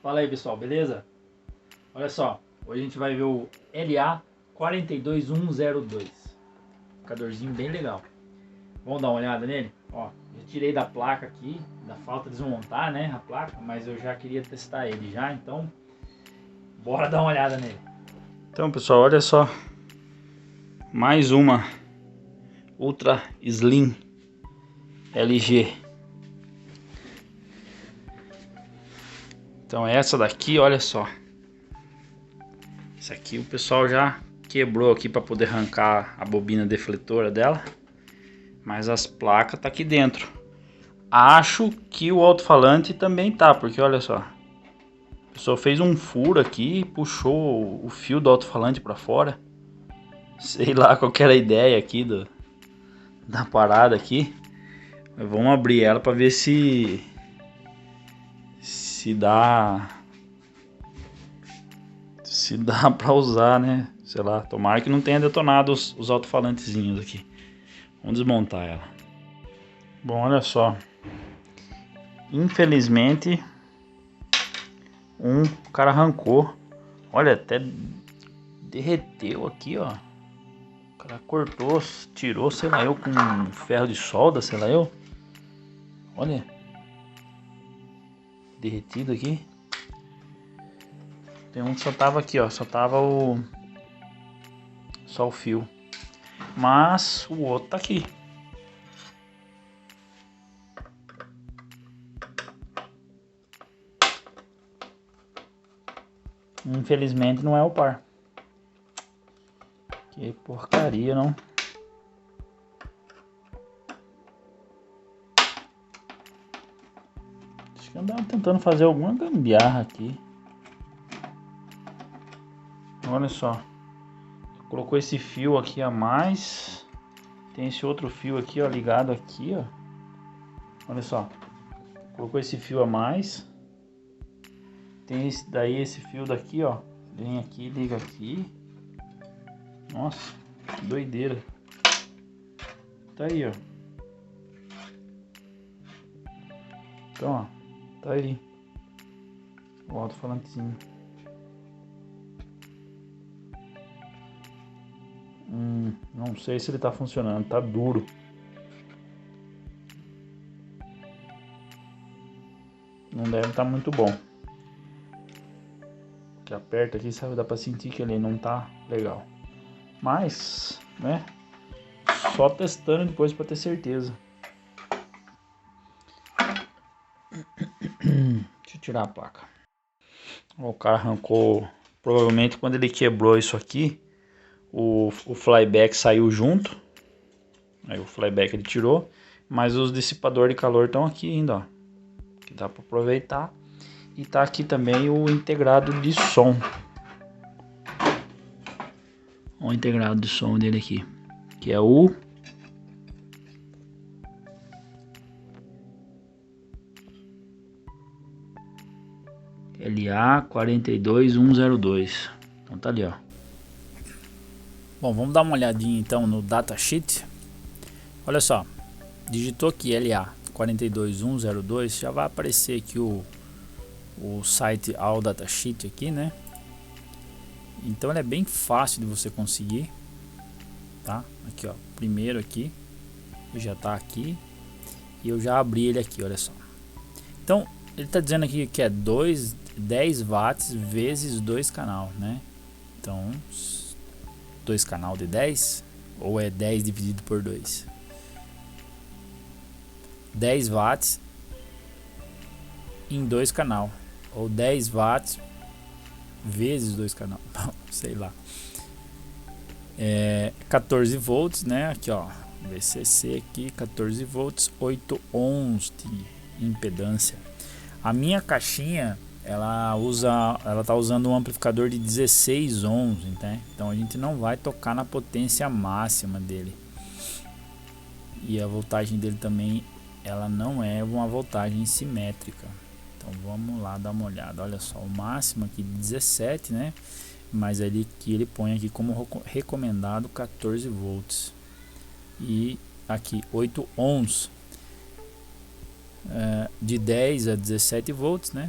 Fala aí pessoal, beleza? Olha só, hoje a gente vai ver o LA42102. Indicadorzinho bem legal. Vamos dar uma olhada nele? Ó, já tirei da placa aqui, da falta de desmontar, né, a placa, mas eu já queria testar ele já, então bora dar uma olhada nele. Então pessoal, olha só, mais uma Ultra Slim LG. Então essa daqui, olha só, essa aqui o pessoal já quebrou aqui para poder arrancar a bobina defletora dela, mas as placas tá aqui dentro. Acho que o alto-falante também tá, porque olha só, a pessoa fez um furo aqui e puxou o fio do alto-falante para fora. Sei lá qual que era a ideia aqui da parada aqui. Mas vamos abrir ela para ver se dá para usar, né? Sei lá, tomara que não tenha detonado os alto-falantezinhos aqui. Vamos desmontar ela. Bom, olha só. Infelizmente, o cara arrancou. Olha, até derreteu aqui, ó. O cara cortou, tirou, sei lá eu, com um ferro de solda, sei lá eu. Olha. Derretido aqui. Tem um que só tava aqui, ó. Só tava só o fio. Mas o outro tá aqui. Infelizmente não é o par. Que porcaria, não. Acho que eu andava tentando fazer alguma gambiarra aqui. Olha só. Colocou esse fio aqui a mais. Tem esse outro fio aqui, ó, ligado aqui, ó. Olha só. Colocou esse fio a mais. Tem esse fio daqui, ó. Vem aqui, liga aqui. Nossa, que doideira. Tá aí, ó. Então, ó. Tá aí. O alto-falantezinho. Não sei se ele tá funcionando. Tá duro. Não deve estar muito bom. Que aperta aqui, sabe? Dá pra sentir que ele não tá legal. Mas, né? Só testando depois pra ter certeza. Deixa eu tirar a placa. O cara arrancou. Provavelmente quando ele quebrou isso aqui, o flyback saiu junto. Aí o flyback ele tirou. Mas os dissipadores de calor estão aqui ainda, ó. Que dá pra aproveitar. E tá aqui também o integrado de som. O integrado de som dele aqui, que é o LA42102. Então tá ali, ó. Bom, vamos dar uma olhadinha então no datasheet. Olha só, digitou aqui LA42102, já vai aparecer aqui o site All Datasheet aqui, né? Então ele é bem fácil de você conseguir, tá? Aqui, ó, primeiro aqui, já tá aqui e eu já abri ele aqui, olha só. Então ele tá dizendo aqui que é 10 watts vezes 2 canal, né? Então 2 canal de 10 ou é 10 dividido por 2? 10 watts em 2 canal ou 10 watts vezes 2 canal, sei lá. 14 volts, né? Aqui, ó, VCC aqui, 14 volts, 8 ohms de impedância. A minha caixinha, ela tá usando um amplificador de 16 ohms, né? Então a gente não vai tocar na potência máxima dele. E a voltagem dele também, ela não é uma voltagem simétrica. Então vamos lá dar uma olhada. Olha só, o máximo aqui de 17, né? Mas ele põe aqui como recomendado 14 volts. E aqui 8 ohms. De 10 a 17 volts, né?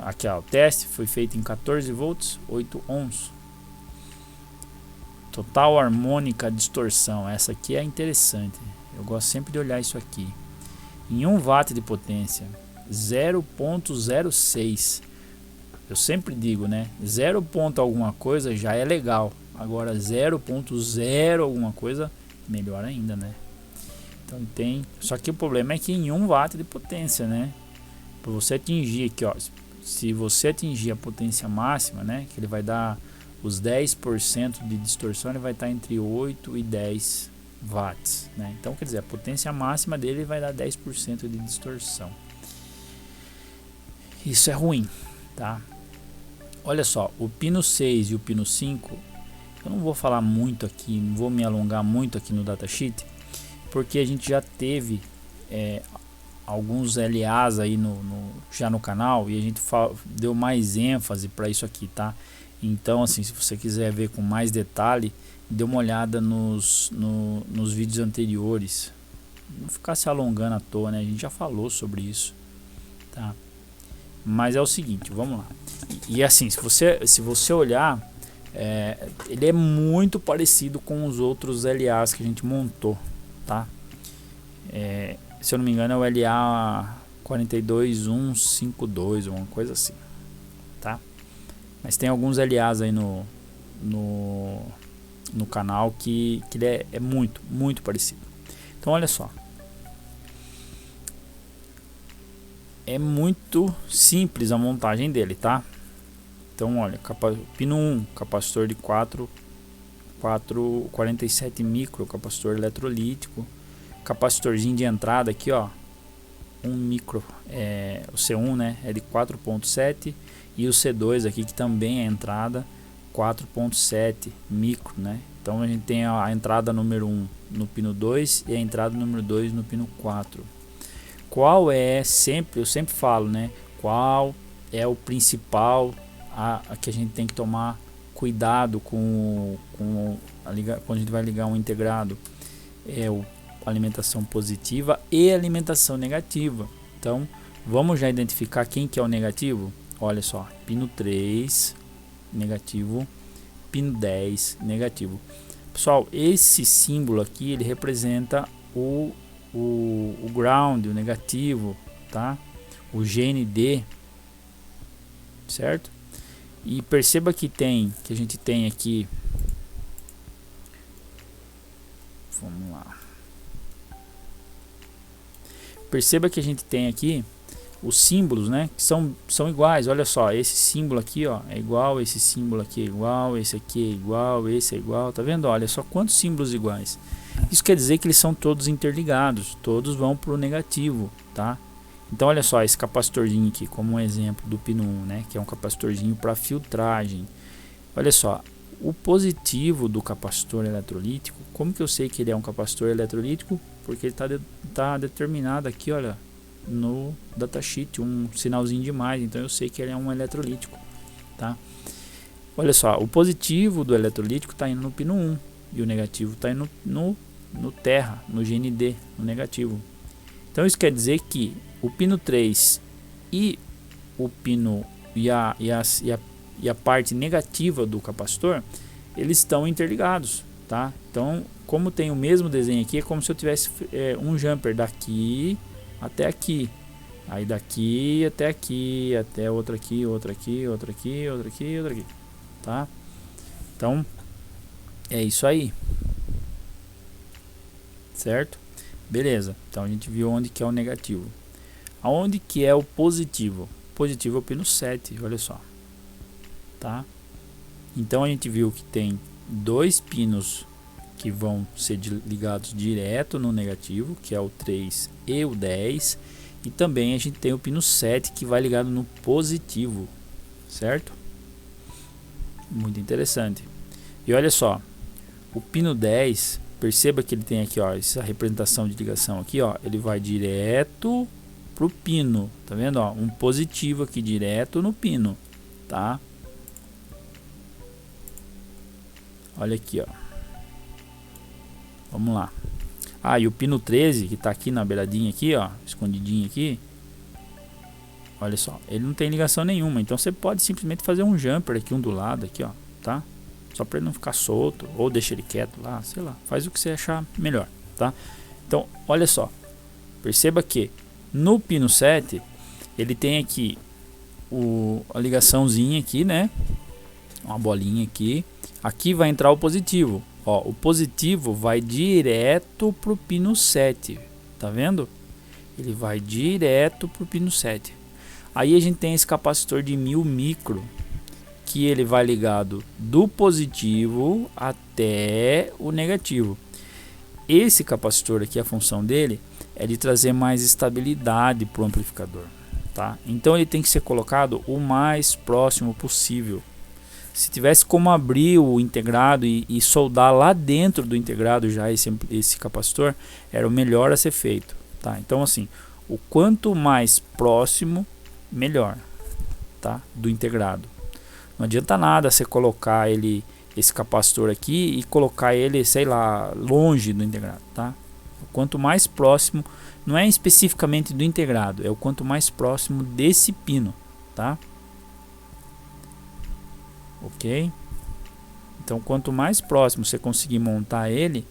aqui ó, o teste foi feito em 14 volts, 8 ohms. Total harmônica distorção, essa aqui é interessante, eu gosto sempre de olhar isso aqui. Em 1 watt de potência, 0.06. Eu sempre digo, né, 0 ponto alguma coisa já é legal, agora 0.0 alguma coisa, melhor ainda, né? Então tem, só que o problema é que em 1 watt de potência, né, para você atingir aqui, ó, se você atingir a potência máxima, né, que ele vai dar os 10% de distorção, ele vai estar entre 8 e 10 watts, né? Então quer dizer, a potência máxima dele vai dar 10% de distorção. Isso é ruim, tá? Olha só, o pino 6 e o pino 5, eu não vou falar muito aqui, não vou me alongar muito aqui no datasheet, porque a gente já teve alguns LAs aí já no canal e a gente deu mais ênfase para isso aqui, tá? Então assim, se você quiser ver com mais detalhe, dê uma olhada nos vídeos anteriores, não ficar se alongando à toa, né? A gente já falou sobre isso, tá? Mas é o seguinte, vamos lá. E assim, se você olhar, ele é muito parecido com os outros LAs que a gente montou, tá? Se eu não me engano é o LA 42152, uma coisa assim, tá? Mas tem alguns LAs aí no canal que ele é muito parecido. Então olha só, é muito simples a montagem dele, tá? Então olha, pino 1, capacitor de 47 micro, capacitor eletrolítico, capacitorzinho de entrada aqui, ó, 1 micro, o C1, né, é de 4.7, e o C2 aqui que também é entrada 4.7 micro, né? Então a gente tem a entrada número 1 no pino 2 e a entrada número 2 no pino 4. Qual é, eu sempre falo, né, qual é o principal que a gente tem que tomar cuidado quando a gente vai ligar um integrado? É a alimentação positiva e alimentação negativa. Então vamos já identificar quem que é o negativo. Olha só, pino 3 negativo, pino 10 negativo. Pessoal, esse símbolo aqui ele representa o ground, o negativo, tá? O GND, certo? E perceba que a gente tem aqui, vamos lá, perceba que a gente tem aqui os símbolos, né, que são iguais. Olha só, esse símbolo aqui, ó, é igual, esse símbolo aqui é igual, esse aqui é igual, esse é igual, tá vendo? Olha só quantos símbolos iguais. Isso quer dizer que eles são todos interligados, todos vão para o negativo, tá? Então olha só, esse capacitorzinho aqui, como um exemplo do pino 1, né, que é um capacitorzinho para filtragem. Olha só, o positivo do capacitor eletrolítico, como que eu sei que ele é um capacitor eletrolítico? Porque ele tá determinado aqui, olha, no datasheet, um sinalzinho de mais, então eu sei que ele é um eletrolítico, tá? Olha só, o positivo do eletrolítico está indo no pino 1 e o negativo está indo no terra, no GND, no negativo. Então isso quer dizer que o pino 3 e o pino e a parte negativa do capacitor, eles estão interligados, tá? Então, como tem o mesmo desenho aqui, é como se eu tivesse um jumper daqui até aqui, aí daqui até aqui, até outra aqui, outra aqui, outra aqui, outra aqui, outra aqui, tá? Então é isso aí, certo? Beleza, então a gente viu onde que é o negativo. Aonde que é o positivo? Positivo é o pino 7, olha só, tá? Então a gente viu que tem dois pinos que vão ser ligados direto no negativo, que é o 3 e o 10, e também a gente tem o pino 7 que vai ligado no positivo, certo? Muito interessante. E olha só, o pino 10, perceba que ele tem aqui, ó, essa representação de ligação aqui, ó, ele vai direto pro pino, tá vendo, ó, um positivo aqui direto no pino, tá? Olha aqui, ó. Vamos lá. Ah, e o pino 13, que tá aqui na beiradinha aqui, ó, escondidinho aqui, olha só, ele não tem ligação nenhuma, então você pode simplesmente fazer um jumper aqui, um do lado aqui, ó, tá? Só para ele não ficar solto, ou deixa ele quieto lá, sei lá, faz o que você achar melhor, tá? Então, olha só, perceba que no pino 7 ele tem aqui a ligaçãozinha aqui, né? Uma bolinha aqui. Aqui vai entrar o positivo. Ó, o positivo vai direto pro pino 7. Tá vendo? Ele vai direto pro pino 7. Aí a gente tem esse capacitor de 1000 micro, que ele vai ligado do positivo até o negativo. Esse capacitor aqui, a função dele é de trazer mais estabilidade para o amplificador, tá? Então ele tem que ser colocado o mais próximo possível. Se tivesse como abrir o integrado e soldar lá dentro do integrado já esse capacitor, era o melhor a ser feito, tá? Então assim, o quanto mais próximo, melhor, tá? Do integrado. Não adianta nada você colocar esse capacitor aqui e colocar ele, sei lá, longe do integrado, tá? O quanto mais próximo, não é especificamente do integrado, é o quanto mais próximo desse pino, tá? Ok? Então, quanto mais próximo você conseguir montar ele,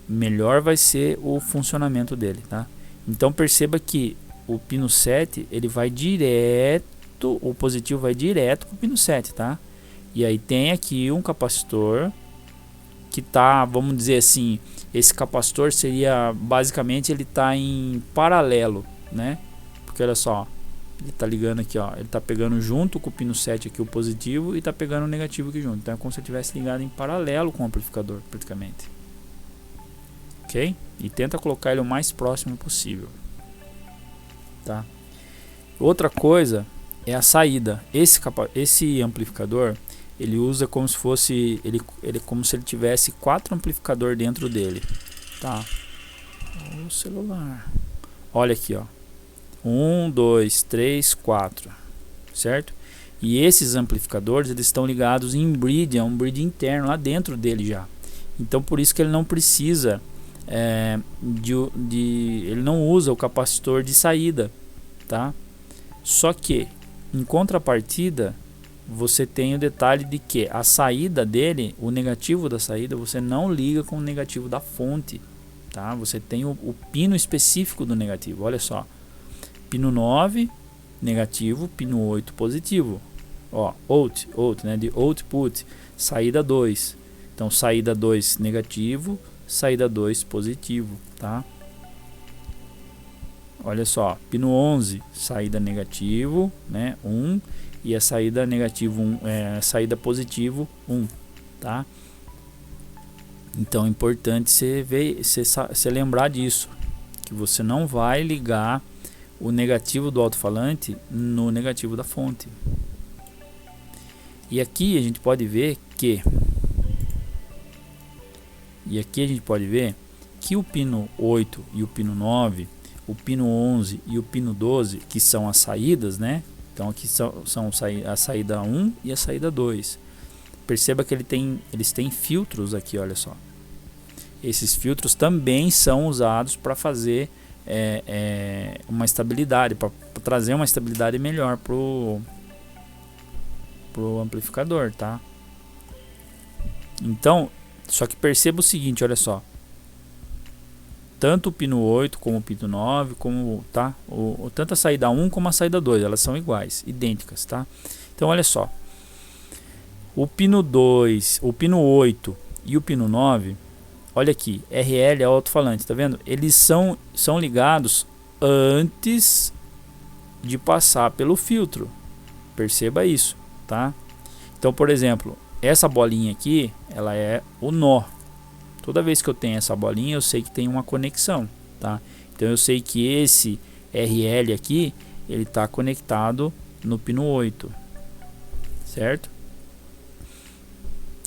melhor vai ser o funcionamento dele, tá? Então, perceba que o pino 7, ele vai direto, o positivo vai direto para o pino 7, tá? E aí tem aqui um capacitor que tá, vamos dizer assim, esse capacitor seria, basicamente, ele tá em paralelo, né? Porque olha só, ele tá ligando aqui, ó, ele tá pegando junto com o pino 7 aqui o positivo e tá pegando o negativo aqui junto. Então é como se ele tivesse ligado em paralelo com o amplificador, praticamente. Ok? E tenta colocar ele o mais próximo possível, tá? Outra coisa é a saída. Esse amplificador, ele usa como se fosse como se ele tivesse 4 amplificadores dentro dele, tá? O celular, olha aqui, ó, 1, 2, 3, 4, certo? E esses amplificadores, eles estão ligados em bridge, é um bridge interno lá dentro dele já. Então por isso que ele não precisa ele não usa o capacitor de saída, tá? Só que em contrapartida, você tem o detalhe de que a saída dele, o negativo da saída, você não liga com o negativo da fonte, tá? Você tem o pino específico do negativo. Olha só, pino 9 negativo, pino 8 positivo. Ó, out, né, de output, saída 2. Então saída 2 negativo, saída 2 positivo, tá? Olha só, pino 11, saída negativo, né, 1, e a saída negativo 1, saída positivo 1, tá? Então é importante você lembrar disso, que você não vai ligar o negativo do alto-falante no negativo da fonte. E aqui a gente pode ver que o pino 8 e o pino 9, o pino 11 e o pino 12, que são as saídas, né? Então aqui são a saída 1 e a saída 2. Perceba que eles têm filtros aqui, olha só. Esses filtros também são usados para fazer uma estabilidade, para trazer uma estabilidade melhor pro amplificador, tá? Então, só que perceba o seguinte, olha só. Tanto o pino 8 como o pino 9, como, tá? Tanto a saída 1 como a saída 2, elas são iguais, idênticas, tá? Então olha só. O pino 2, o pino 8 e o pino 9, olha aqui, RL é o alto-falante, tá vendo? Eles são ligados antes de passar pelo filtro. Perceba isso, tá? Então, por exemplo, essa bolinha aqui, ela é o nó. Toda vez que eu tenho essa bolinha, eu sei que tem uma conexão, tá? Então eu sei que esse RL aqui, ele está conectado no pino 8, certo?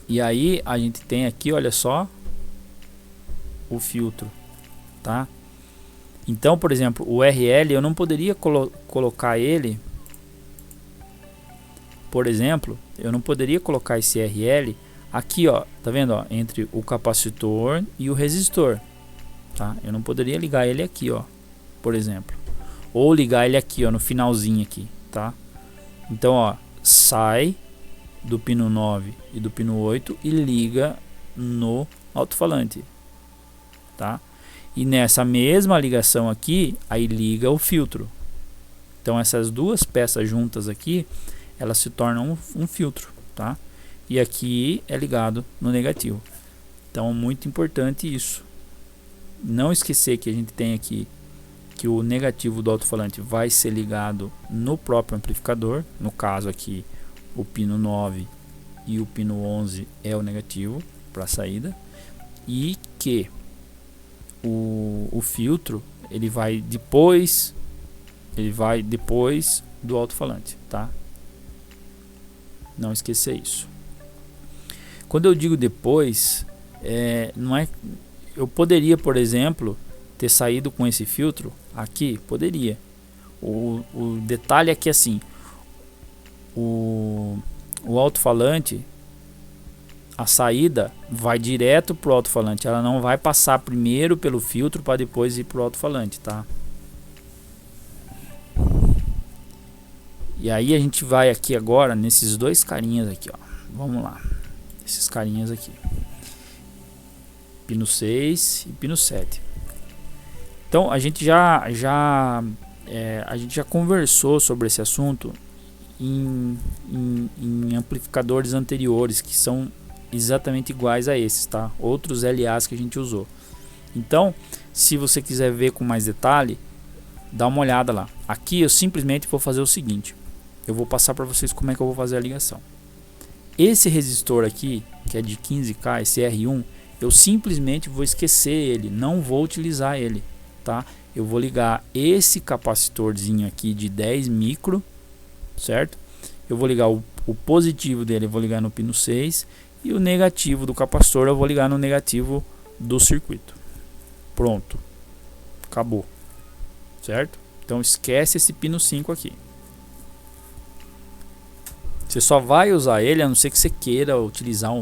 E aí a gente tem aqui, olha só, o filtro, tá? Então, por exemplo, o RL eu não poderia colocar ele, por exemplo, eu não poderia colocar esse RL aqui, ó, tá vendo, ó, entre o capacitor e o resistor, tá? Eu não poderia ligar ele aqui, ó, por exemplo. ou ligar ele aqui, ó, no finalzinho aqui, tá? Então, ó, sai do pino 9 e do pino 8 e liga no alto-falante, tá? E nessa mesma ligação aqui, aí liga o filtro. Então essas duas peças juntas aqui, elas se tornam um filtro, tá? E aqui é ligado no negativo. Então muito importante isso. Não esquecer que a gente tem aqui que o negativo do alto-falante vai ser ligado no próprio amplificador. No caso aqui, o pino 9 e o pino 11 é o negativo para a saída. E que o filtro ele vai depois do alto-falante, tá? Não esquecer isso. Quando eu digo depois, não é, eu poderia, por exemplo, ter saído com esse filtro aqui, poderia. O detalhe é que assim, o alto-falante, a saída vai direto pro alto-falante, ela não vai passar primeiro pelo filtro para depois ir pro alto-falante, tá? E aí a gente vai aqui agora nesses dois carinhas aqui, ó. Vamos lá. Esses carinhas aqui. Pino 6 e pino 7. Então a gente já conversou sobre esse assunto em amplificadores anteriores que são exatamente iguais a esses, tá? Outros LAs que a gente usou. Então, se você quiser ver com mais detalhe, dá uma olhada lá. Aqui eu simplesmente vou fazer o seguinte. Eu vou passar para vocês como é que eu vou fazer a ligação. Esse resistor aqui, que é de 15K, esse R1, eu simplesmente vou esquecer ele, não vou utilizar ele, tá? Eu vou ligar esse capacitorzinho aqui de 10 micro, certo? Eu vou ligar o positivo dele, eu vou ligar no pino 6 e o negativo do capacitor eu vou ligar no negativo do circuito. Pronto. Acabou. Certo? Então esquece esse pino 5 aqui. Você só vai usar ele a não ser que você queira utilizar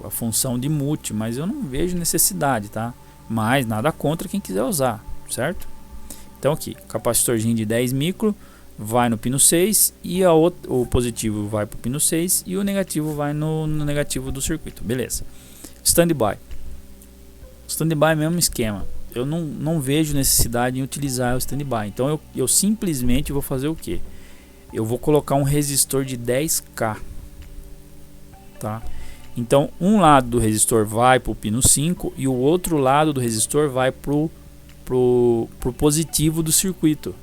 a função de mute, mas eu não vejo necessidade, tá? Mas nada contra quem quiser usar, certo? Então aqui, capacitorzinho de 10 micro vai no pino 6 e o positivo vai para o pino 6 e o negativo vai no negativo do circuito, beleza. Standby. Standby é o mesmo esquema. Eu não vejo necessidade em utilizar o standby. Então eu simplesmente vou fazer o que? Eu vou colocar um resistor de 10K, tá? Então um lado do resistor vai para o pino 5 e o outro lado do resistor vai pro positivo do circuito.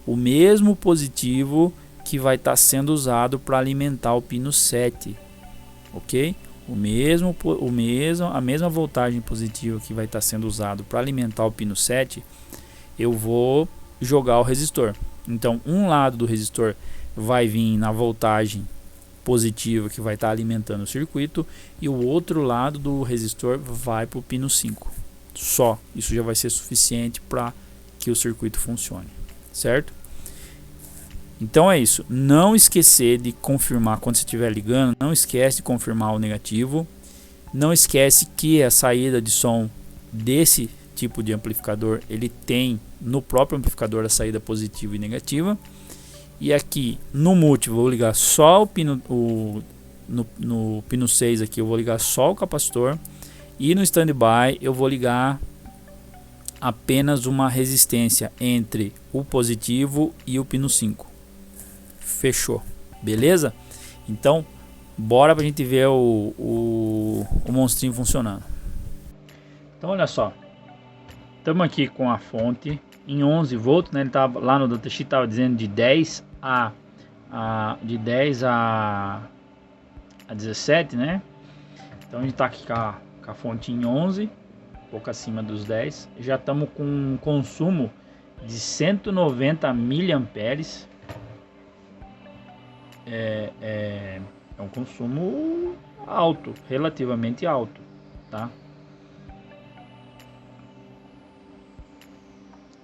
O mesmo positivo que vai estar sendo usado para alimentar o pino 7, ok? A mesma voltagem positiva que vai estar sendo usado para alimentar o pino 7, eu vou jogar o resistor. Então um lado do resistor vai vir na voltagem positiva que vai estar alimentando o circuito e o outro lado do resistor vai para o pino 5. Só, isso já vai ser suficiente para que o circuito funcione, certo? Então é isso, não esquecer de confirmar quando você estiver ligando, não esquece de confirmar o negativo, não esquece que a saída de som desse tipo de amplificador, ele tem no próprio amplificador a saída positiva e negativa. E aqui no mute vou ligar só o pino, no pino 6 aqui eu vou ligar só o capacitor, e no standby eu vou ligar apenas uma resistência entre o positivo e o pino 5. Fechou, beleza? Então bora pra gente ver o monstrinho funcionando. Então olha só, estamos aqui com a fonte em 11 volts, né? Ele tava lá no datasheet, estava dizendo de 10 a 17, né? Então a gente está aqui com a fonte em 11, um pouco acima dos 10. Já estamos com um consumo de 190 miliamperes. É um consumo alto, relativamente alto, tá?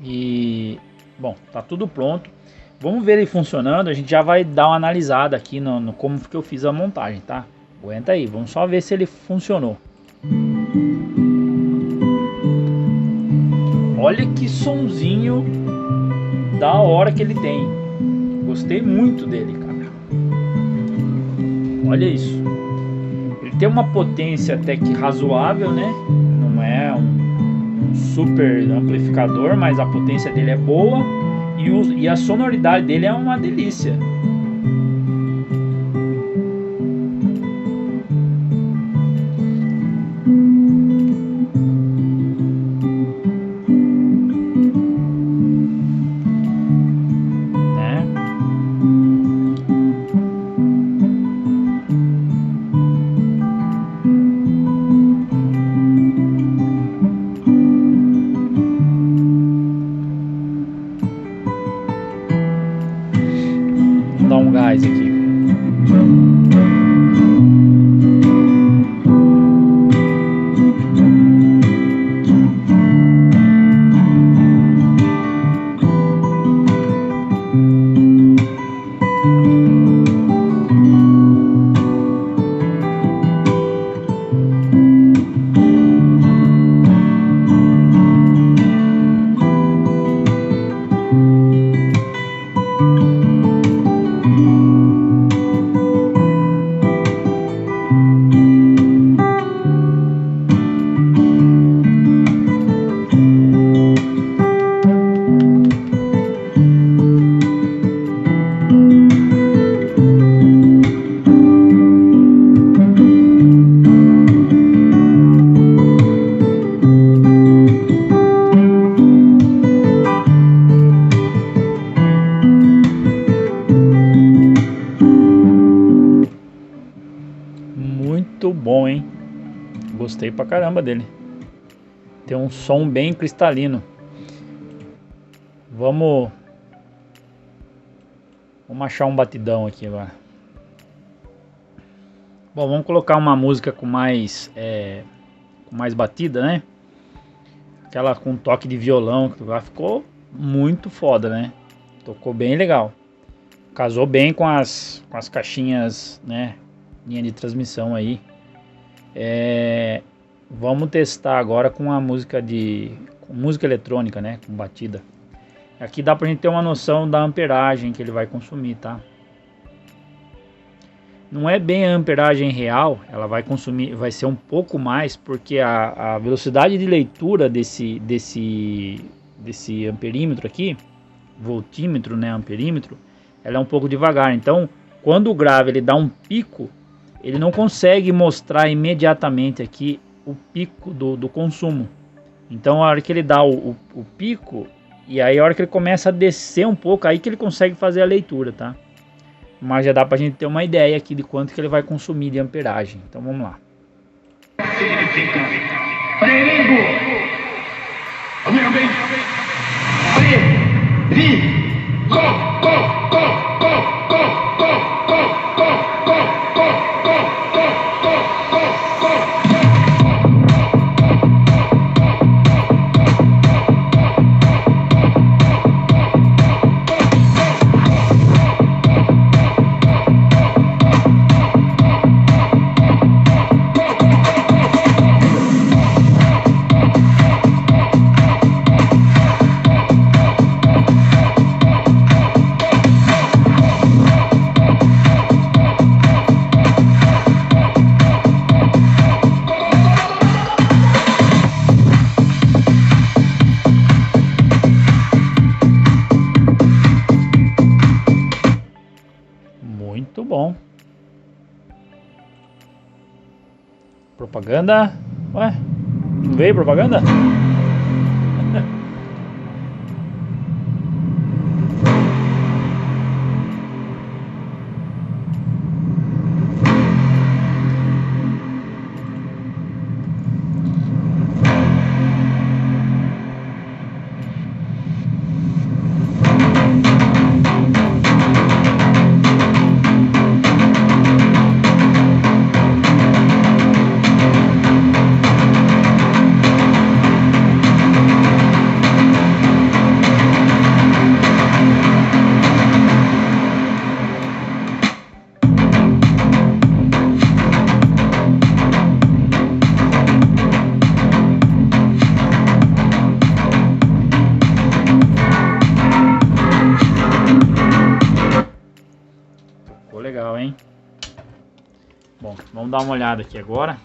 E bom, tá tudo pronto. Vamos ver ele funcionando. A gente já vai dar uma analisada aqui no como que eu fiz a montagem, tá? Aguenta aí, vamos só ver se ele funcionou. Olha que sonzinho da hora que ele tem. Gostei muito dele, cara. Olha isso. Ele tem uma potência até que razoável, né? Não é um super amplificador, mas a potência dele é boa e a sonoridade dele é uma delícia. Dar um gás aqui. Muito bom, hein? Gostei pra caramba dele. Tem um som bem cristalino. Vamos achar um batidão aqui agora. Bom, vamos colocar uma música com mais batida, né? Aquela com toque de violão, que ficou muito foda, né? Tocou bem legal. Casou bem com as caixinhas, né? Linha de transmissão aí. Vamos testar agora com a música com música eletrônica, né? Com batida. Aqui dá pra gente ter uma noção da amperagem que ele vai consumir, tá? Não é bem a amperagem real, ela vai consumir, vai ser um pouco mais, porque a velocidade de leitura desse amperímetro aqui, voltímetro, né? Amperímetro, ela é um pouco devagar. Então, quando o grave ele dá um pico, ele não consegue mostrar imediatamente aqui o pico do consumo. Então a hora que ele dá o pico, e aí a hora que ele começa a descer um pouco, aí que ele consegue fazer a leitura, tá? Mas já dá pra gente ter uma ideia aqui de quanto que ele vai consumir de amperagem. Então vamos lá. Significa perigo. Amigo bem. Muito bom. Propaganda. Ué, não veio propaganda? Bom, vamos dar uma olhada aqui agora.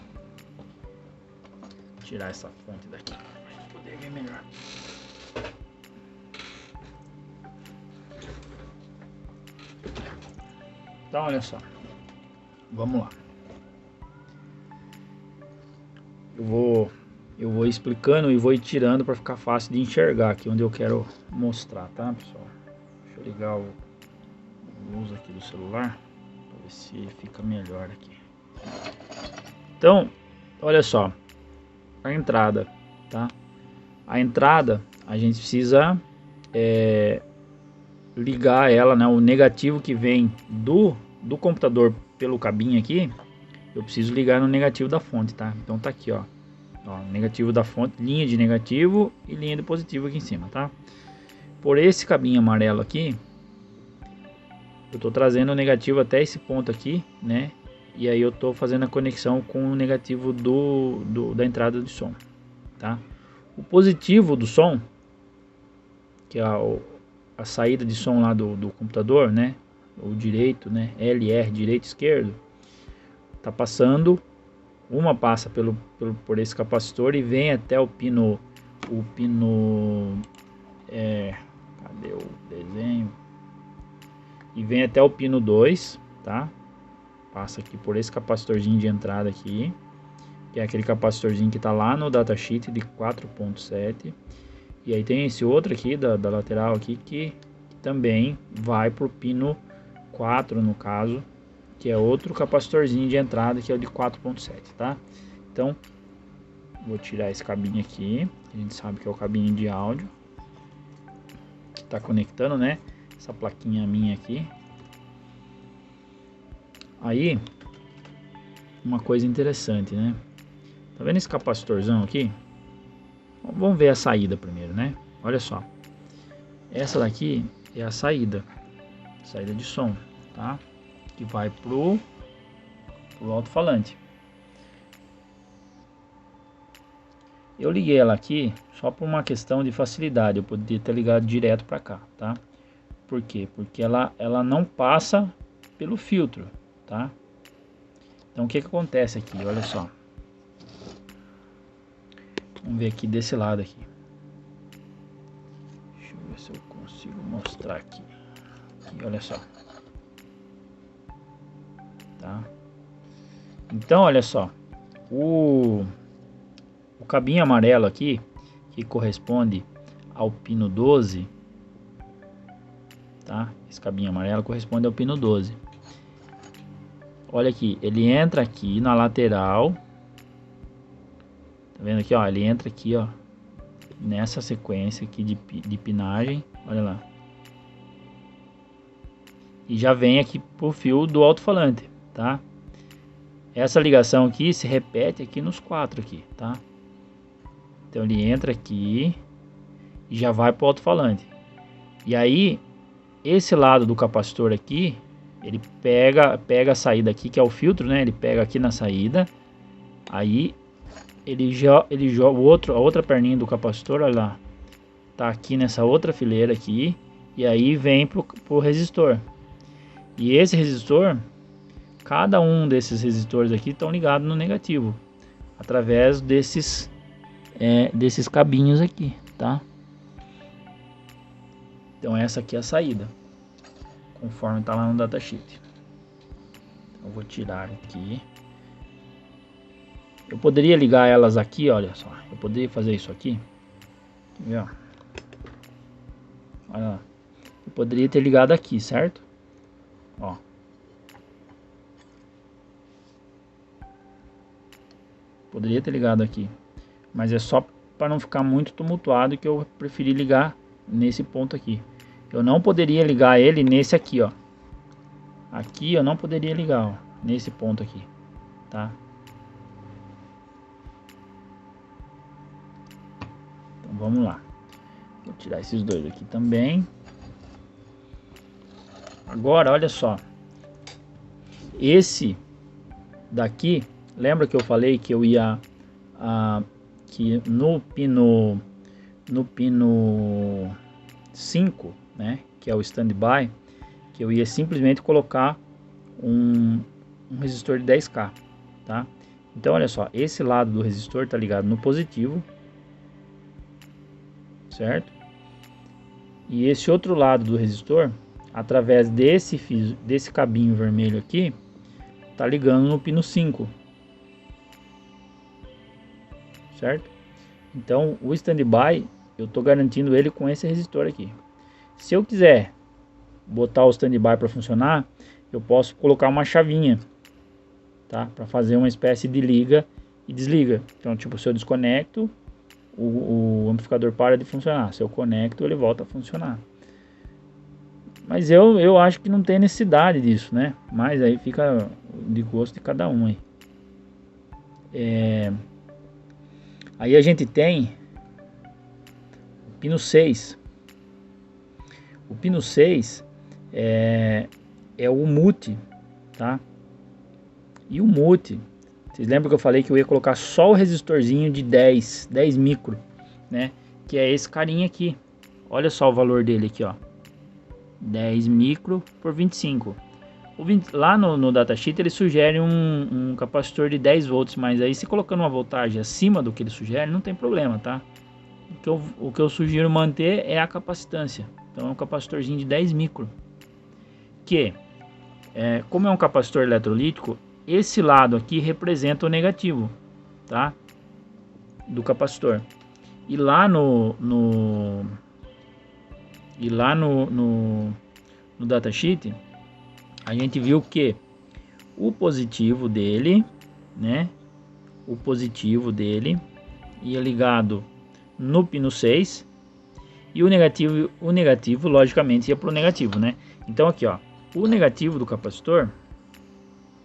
Vou tirar essa fonte daqui para poder ver melhor. Então, olha só. Vamos lá. Eu vou explicando e vou ir tirando para ficar fácil de enxergar aqui onde eu quero mostrar, tá, pessoal? Deixa eu ligar o luz aqui do celular para ver se fica melhor aqui. Então, olha só, a entrada, tá? A entrada a gente precisa ligar ela, né? O negativo que vem do computador pelo cabinho aqui, eu preciso ligar no negativo da fonte, tá? Então tá aqui, ó, negativo da fonte, linha de negativo e linha de positivo aqui em cima, tá? Por esse cabinho amarelo aqui, eu tô trazendo o negativo até esse ponto aqui, né? E aí eu tô fazendo a conexão com o negativo da entrada de som, tá? O positivo do som, que é a saída de som lá do computador, né? O direito, né? LR, direito, esquerdo, tá passando, uma passa por esse capacitor e vem até o pino, cadê o desenho? E vem até o pino 2, tá? Passa aqui por esse capacitorzinho de entrada aqui, que é aquele capacitorzinho que tá lá no datasheet de 4.7. E aí tem esse outro aqui da lateral aqui que também vai pro pino 4 no caso, que é outro capacitorzinho de entrada que é o de 4.7, tá? Então, vou tirar esse cabinho aqui, a gente sabe que é o cabinho de áudio que tá conectando, né? Essa plaquinha minha aqui. Aí, uma coisa interessante, né? Tá vendo esse capacitorzão aqui? Vamos ver a saída primeiro, né? Olha só. Essa daqui é a saída de som, tá? Que vai pro alto-falante. Eu liguei ela aqui só por uma questão de facilidade. Eu poderia ter ligado direto para cá, tá? Por quê? Porque ela não passa pelo filtro, tá? Então o que acontece aqui? Olha só. Vamos ver aqui desse lado aqui. Deixa eu ver se eu consigo mostrar aqui. Olha só. Tá? Então, olha só. O cabinho amarelo aqui, que corresponde ao pino 12, tá? Esse cabinho amarelo corresponde ao pino 12. Olha aqui, ele entra aqui na lateral. Tá vendo aqui, ó? Ele entra aqui, ó, nessa sequência aqui de pinagem. Olha lá. E já vem aqui pro fio do alto-falante, tá? Essa ligação aqui se repete aqui nos 4 aqui, tá? Então ele entra aqui e já vai pro alto-falante. E aí, esse lado do capacitor aqui, ele pega a saída aqui, que é o filtro, né? Ele pega aqui na saída. Aí ele joga a outra perninha do capacitor, olha lá, tá aqui nessa outra fileira aqui, e aí vem pro resistor. E esse resistor, cada um desses resistores aqui estão ligados no negativo, através desses cabinhos aqui, tá? Então essa aqui é a saída, conforme tá lá no datasheet. Eu vou tirar aqui. Eu poderia ligar elas aqui, olha só. Eu poderia fazer isso aqui. Quer ver, ó? Olha lá. Eu poderia ter ligado aqui, certo? Ó. Poderia ter ligado aqui. Mas é só para não ficar muito tumultuado que eu preferi ligar nesse ponto aqui. Eu não poderia ligar ele nesse aqui, ó. Aqui eu não poderia ligar, ó. Nesse ponto aqui, tá? Vamos lá. Vou tirar esses dois aqui também. Agora, olha só. Esse daqui, lembra que eu falei que eu ia que no pino 5, né, que é o standby, que eu ia simplesmente colocar um resistor de 10K, tá? Então olha só, esse lado do resistor tá ligado no positivo, certo? E esse outro lado do resistor, através desse fio, desse cabinho vermelho aqui, tá ligando no pino 5, certo? Então o standby eu tô garantindo ele com esse resistor aqui. Se eu quiser botar o standby para funcionar, eu posso colocar uma chavinha, tá? Para fazer uma espécie de liga e desliga. Então, tipo, se eu desconecto, o amplificador para de funcionar. Se eu conecto, ele volta a funcionar. Mas eu acho que não tem necessidade disso, né? Mas aí fica de gosto de cada um aí. Aí a gente tem o pino 6. O pino 6 é o mute, tá? E o mute, vocês lembram que eu falei que eu ia colocar só o resistorzinho de 10 micro, né? Que é esse carinha aqui. Olha só o valor dele aqui, ó. 10 micro por 25. Lá no datasheet ele sugere um capacitor de 10 volts, mas aí se colocando uma voltagem acima do que ele sugere, não tem problema, tá? O que eu sugiro manter é a capacitância. Então é um capacitorzinho de 10 micro. Como é um capacitor eletrolítico, esse lado aqui representa o negativo, tá? Do capacitor. E lá no datasheet a gente viu que o positivo dele, né? O positivo dele ia ligado no pino 6 e o negativo logicamente ia para o negativo, né? Então aqui, ó, o negativo do capacitor,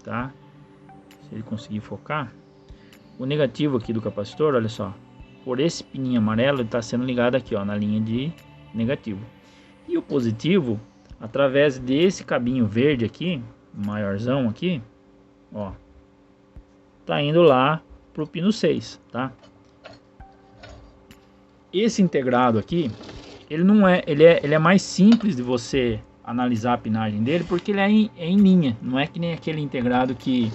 tá? Se ele conseguir focar, o negativo aqui do capacitor, olha só, por esse pininho amarelo ele está sendo ligado aqui, ó, na linha de negativo. E o positivo, através desse cabinho verde aqui, maiorzão aqui, ó, tá indo lá pro pino 6, tá? Esse integrado aqui, ele é mais simples de você analisar a pinagem dele, porque ele é em linha, não é que nem aquele integrado que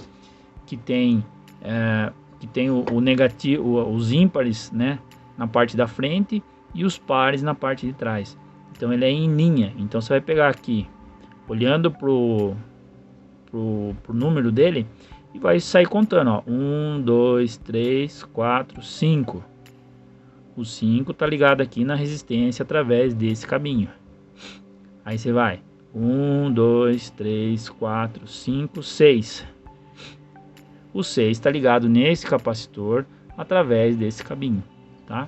tem o negativo, os ímpares, né, na parte da frente e os pares na parte de trás. Então ele é em linha. Então você vai pegar aqui, olhando pro número dele, e vai sair contando, ó, 1, 2, 3, 4, 5. O 5 tá ligado aqui na resistência através desse cabinho. Aí você vai 1, 2, 3, 4, 5, 6. O 6 está ligado nesse capacitor através desse cabinho, tá?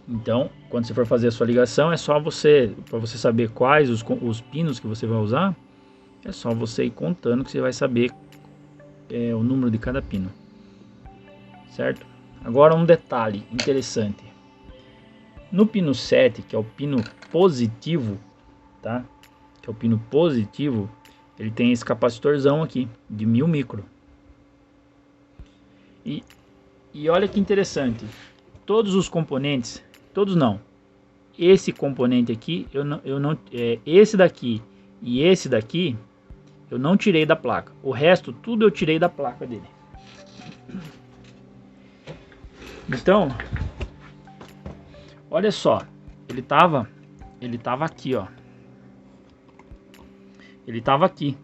Então, quando você for fazer a sua ligação, é só para você saber quais os pinos que você vai usar, é só você ir contando que você vai saber o número de cada pino, certo? Agora um detalhe interessante. No pino 7, que é o pino positivo, tá? Que é o pino positivo, ele tem esse capacitorzão aqui, de 1000 micro. E olha que interessante, todos os componentes, todos não, esse componente aqui, esse daqui e esse daqui, eu não tirei da placa, o resto tudo eu tirei da placa dele. Então, olha só, ele tava aqui, ó, ele tava aqui,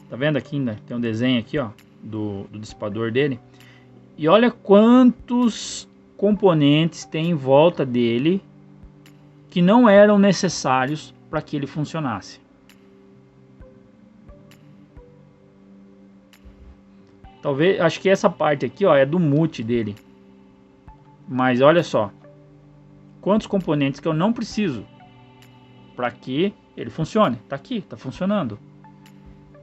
tá vendo aqui, né? Tem um desenho aqui, ó, do dissipador dele. E olha quantos componentes tem em volta dele que não eram necessários para que ele funcionasse. Talvez, acho que essa parte aqui, ó, é do mute dele. Mas olha só, quantos componentes que eu não preciso para que ele funcione. Tá aqui, tá funcionando.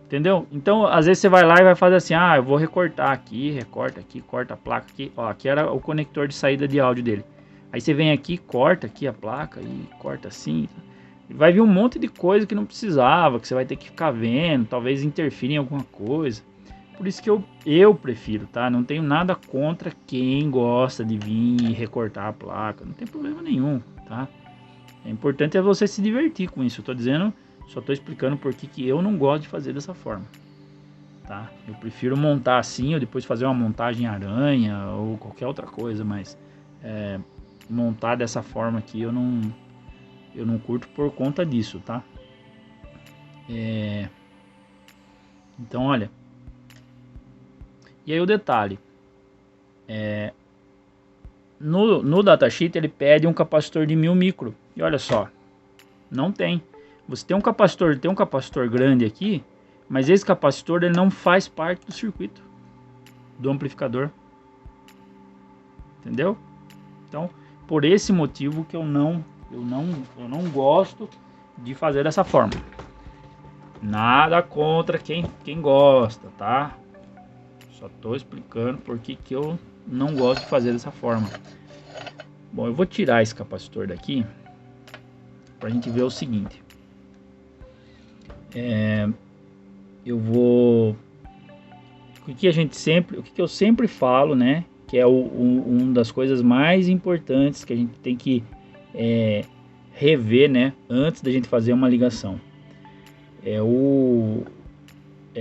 Entendeu? Então, às vezes você vai lá e vai fazer assim, eu vou recortar aqui, recorta aqui, corta a placa aqui. Ó, aqui era o conector de saída de áudio dele. Aí você vem aqui, corta aqui a placa e corta assim. E vai vir um monte de coisa que não precisava, que você vai ter que ficar vendo, talvez interfira em alguma coisa. Por isso que eu prefiro, tá? Não tenho nada contra quem gosta de vir e recortar a placa. Não tem problema nenhum, tá? É importante você se divertir com isso. Eu tô dizendo, só tô explicando por que eu não gosto de fazer dessa forma. tá? Eu prefiro montar assim ou depois fazer uma montagem aranha ou qualquer outra coisa, mas montar dessa forma aqui eu não curto por conta disso, tá? Então, olha. E aí o detalhe. No datasheet ele pede um capacitor de 1000 micro. E olha só. Não tem. Você tem um capacitor grande aqui, mas esse capacitor ele não faz parte do circuito do amplificador. Entendeu? Então, por esse motivo que eu não gosto de fazer dessa forma. Nada contra quem gosta, tá? Só tô explicando por que eu não gosto de fazer dessa forma. Bom, eu vou tirar esse capacitor daqui pra gente ver o seguinte. Eu vou... O que eu sempre falo, né? Que é uma das coisas mais importantes que a gente tem que rever, né? Antes da gente fazer uma ligação. É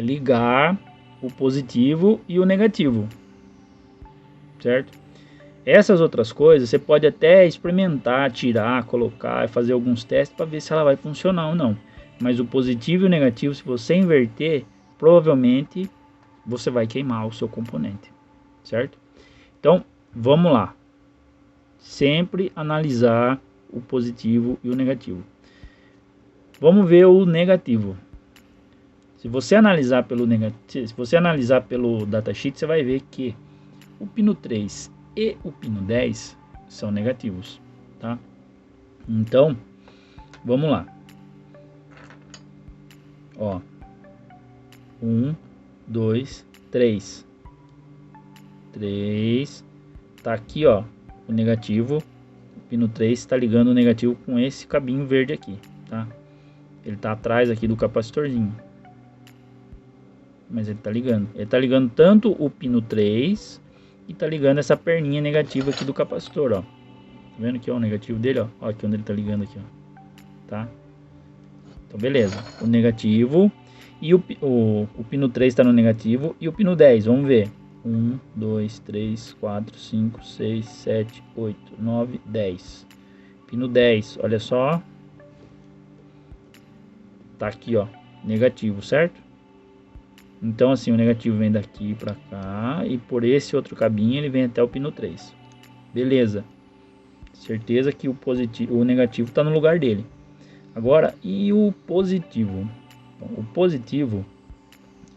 ligar o positivo e o negativo, certo? Essas outras coisas você pode até experimentar, tirar, colocar, fazer alguns testes para ver se ela vai funcionar ou não. Mas o positivo e o negativo, se você inverter, provavelmente você vai queimar o seu componente, certo? Então, vamos lá. Sempre analisar o positivo e o negativo. Vamos ver o negativo. Se você analisar pelo datasheet, você vai ver que o pino 3 e o pino 10 são negativos, tá? Então, vamos lá. Ó, 1, 2, 3. 3. Tá aqui, ó, o negativo. O pino 3 está ligando o negativo com esse cabinho verde aqui, tá? Ele tá atrás aqui do capacitorzinho. Mas ele tá ligando. Ele tá ligando tanto o pino 3 e tá ligando essa perninha negativa aqui do capacitor, ó. Tá vendo aqui, ó, o negativo dele, ó? Ó, aqui onde ele tá ligando aqui, ó. Tá? Então, beleza. O negativo e o pino 3 tá no negativo e o pino 10, vamos ver. 1, 2, 3, 4, 5, 6, 7, 8, 9, 10. Pino 10, olha só. Tá aqui, ó, negativo, certo? Então, assim, o negativo vem daqui pra cá e por esse outro cabinho ele vem até o pino 3. Beleza. Certeza que o negativo tá no lugar dele. Agora, e o positivo? Bom, o positivo,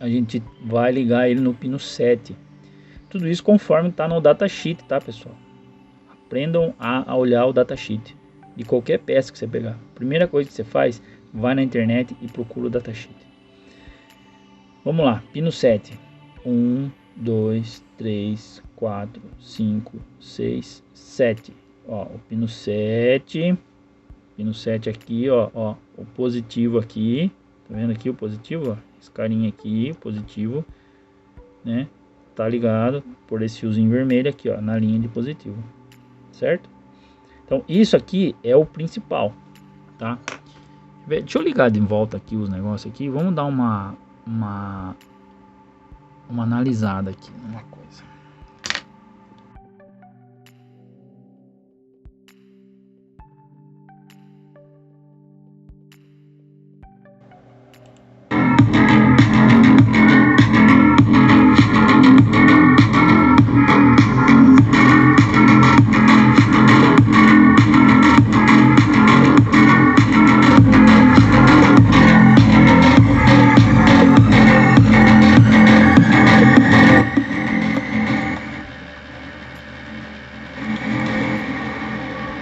a gente vai ligar ele no pino 7. Tudo isso conforme tá no datasheet, tá, pessoal? Aprendam a olhar o datasheet de qualquer peça que você pegar. Primeira coisa que você faz, vai na internet e procura o datasheet. Vamos lá, pino 7. 1, 2, 3, 4, 5, 6, 7. Ó, o pino 7. Pino 7 aqui, ó, o positivo aqui. Tá vendo aqui o positivo, ó? Esse carinha aqui, positivo, né? Tá ligado por esse fiozinho vermelho aqui, ó, na linha de positivo. Certo? Então, isso aqui é o principal, tá? Deixa eu ligar de volta aqui os negócios aqui. Vamos dar uma analisada aqui numa coisa.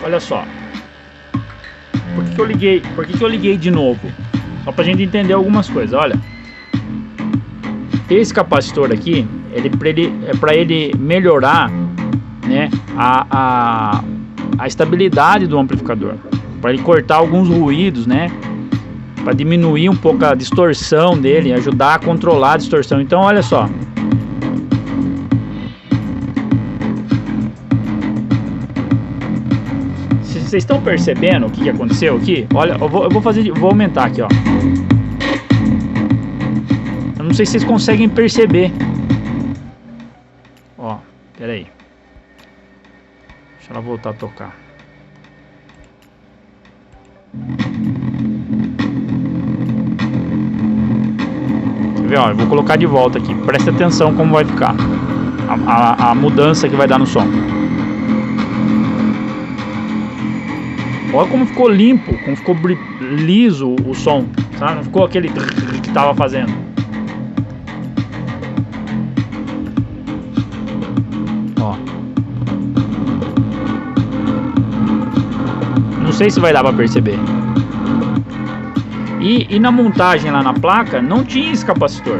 Olha só. Por que eu liguei de novo? Só pra gente entender algumas coisas. Olha. Esse capacitor aqui, é para ele melhorar, né, a estabilidade do amplificador. Para ele cortar alguns ruídos, né? Para diminuir um pouco a distorção dele, ajudar a controlar a distorção. Então, olha só. Vocês estão percebendo o que aconteceu aqui? Olha, eu vou aumentar aqui, ó. Eu não sei se vocês conseguem perceber. Ó, pera aí. Deixa ela voltar a tocar. Quer ver, ó, eu vou colocar de volta aqui. Presta atenção como vai ficar a mudança que vai dar no som. Olha como ficou limpo, como ficou liso o som, sabe? Não ficou aquele que tava fazendo. Ó. Não sei se vai dar pra perceber. E na montagem lá na placa não tinha esse capacitor,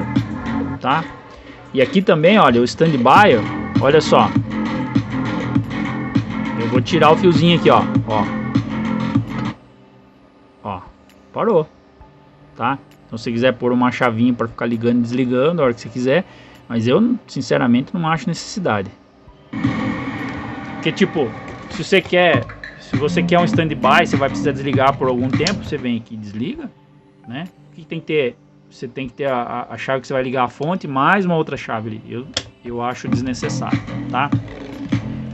tá? E aqui também, olha, o standby, olha só. Eu vou tirar o fiozinho aqui, ó. Ó, parou, tá? Então se você quiser pôr uma chavinha para ficar ligando e desligando a hora que você quiser, mas eu sinceramente não acho necessidade. Porque tipo, se você quer um standby, você vai precisar desligar por algum tempo, você vem aqui e desliga, né? O que tem que ter? Você tem que ter a chave que você vai ligar a fonte mais uma outra chave ali. Eu acho desnecessário, tá?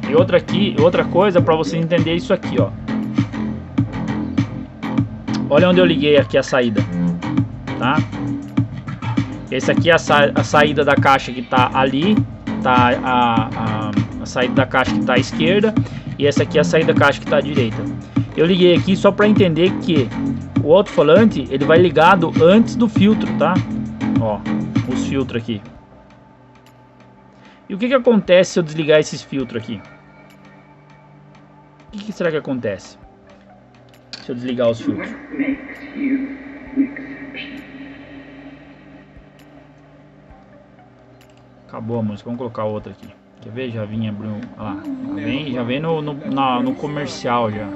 E outra coisa para você entender isso aqui, ó. Olha onde eu liguei aqui a saída, tá? Esse aqui é a saída da caixa que tá ali, tá a saída da caixa que tá à esquerda, e essa aqui é a saída da caixa que tá à direita. Eu liguei aqui só para entender que o alto-falante ele vai ligado antes do filtro, tá? Ó, os filtros aqui. E o que acontece se eu desligar esses filtros aqui? O que será que acontece se eu desligar os filtros? Acabou a música, vamos colocar outra aqui. Quer ver? Já vinha, Bruno. Olha lá. Já vem no comercial já.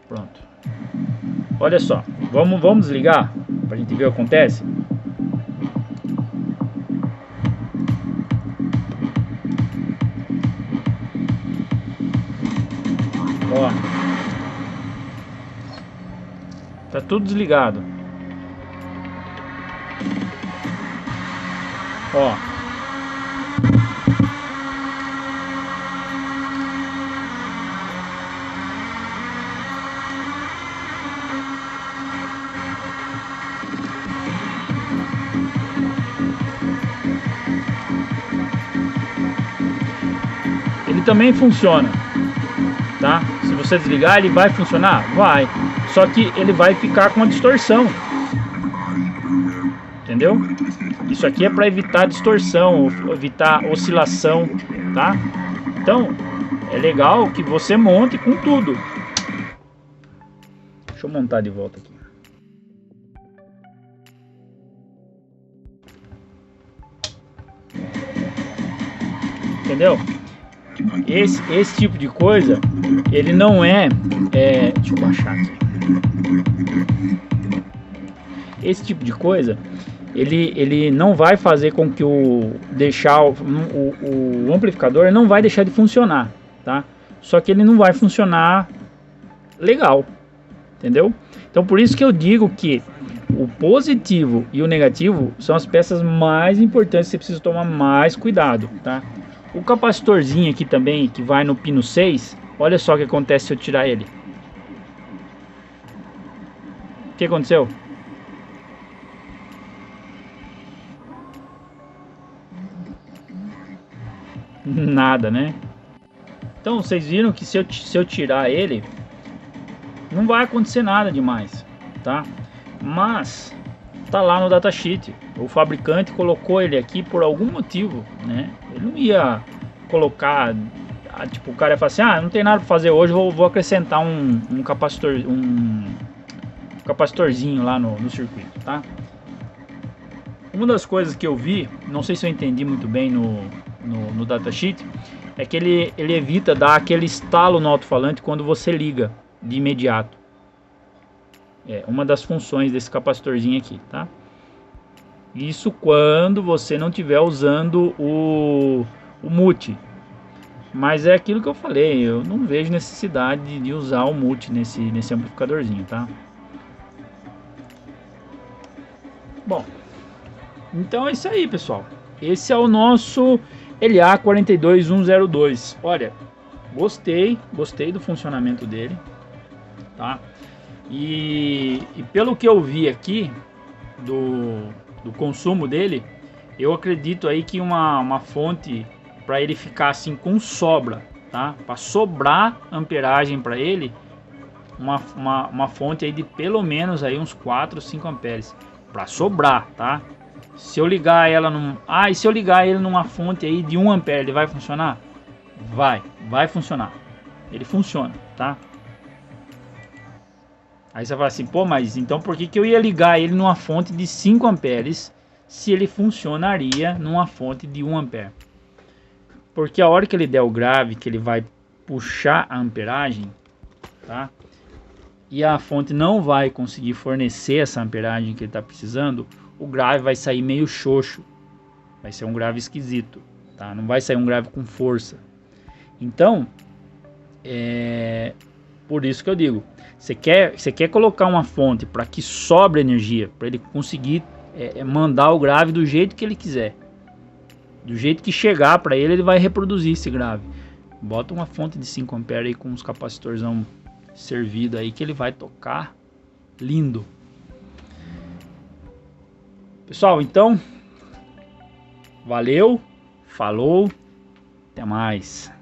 Pronto. Olha só. Vamos desligar pra gente ver o que acontece. Ó. Tá tudo desligado. Ó. Ele também funciona, tá? Se você desligar, ele vai funcionar? Vai. Só que ele vai ficar com uma distorção. Entendeu? Isso aqui é para evitar distorção, evitar oscilação, tá? Então, é legal que você monte com tudo. Deixa eu montar de volta aqui. Entendeu? Esse tipo de coisa, ele não deixa eu baixar aqui. Esse tipo de coisa, ele não vai fazer com que o amplificador não vai deixar de funcionar, tá? Só que ele não vai funcionar legal, entendeu? Então por isso que eu digo que o positivo e o negativo são as peças mais importantes, você precisa tomar mais cuidado, tá? O capacitorzinho aqui também, que vai no pino 6, olha só o que acontece se eu tirar ele. O que aconteceu? Nada, né? Então vocês viram que se eu tirar ele, não vai acontecer nada demais, tá? Mas tá lá no datasheet. O fabricante colocou ele aqui por algum motivo, né? Ele não ia colocar, tipo, o cara ia falar assim, não tem nada para fazer hoje, vou acrescentar um capacitorzinho lá no circuito, tá? Uma das coisas que eu vi, não sei se eu entendi muito bem no datasheet, é que ele evita dar aquele estalo no alto-falante quando você liga de imediato. É uma das funções desse capacitorzinho aqui, tá? Isso quando você não estiver usando o mute. Mas é aquilo que eu falei, eu não vejo necessidade de usar o mute nesse amplificadorzinho, tá? Bom, Então é isso aí, pessoal. Esse é o nosso LA42102. Olha, gostei do funcionamento dele, tá? E pelo que eu vi aqui do consumo dele, eu acredito aí que uma fonte para ele ficar assim com sobra, tá? Para sobrar amperagem para ele, uma fonte aí de pelo menos aí uns 4 ou 5 amperes para sobrar, tá? Se eu ligar ela e se eu ligar ele numa fonte aí de 1 ampere, ele vai funcionar? Vai funcionar. Ele funciona, tá? Aí você fala assim, pô, mas então por que eu ia ligar ele numa fonte de 5 amperes se ele funcionaria numa fonte de 1 ampere? Porque a hora que ele der o grave, que ele vai puxar a amperagem, tá? E a fonte não vai conseguir fornecer essa amperagem que ele está precisando, o grave vai sair meio xoxo. Vai ser um grave esquisito, tá? Não vai sair um grave com força. Então, por isso que eu digo, você quer colocar uma fonte para que sobre energia, para ele conseguir mandar o grave do jeito que ele quiser. Do jeito que chegar para ele, ele vai reproduzir esse grave. Bota uma fonte de 5 amperes aí com uns capacitores servido aí que ele vai tocar lindo. Pessoal, então valeu, falou, até mais.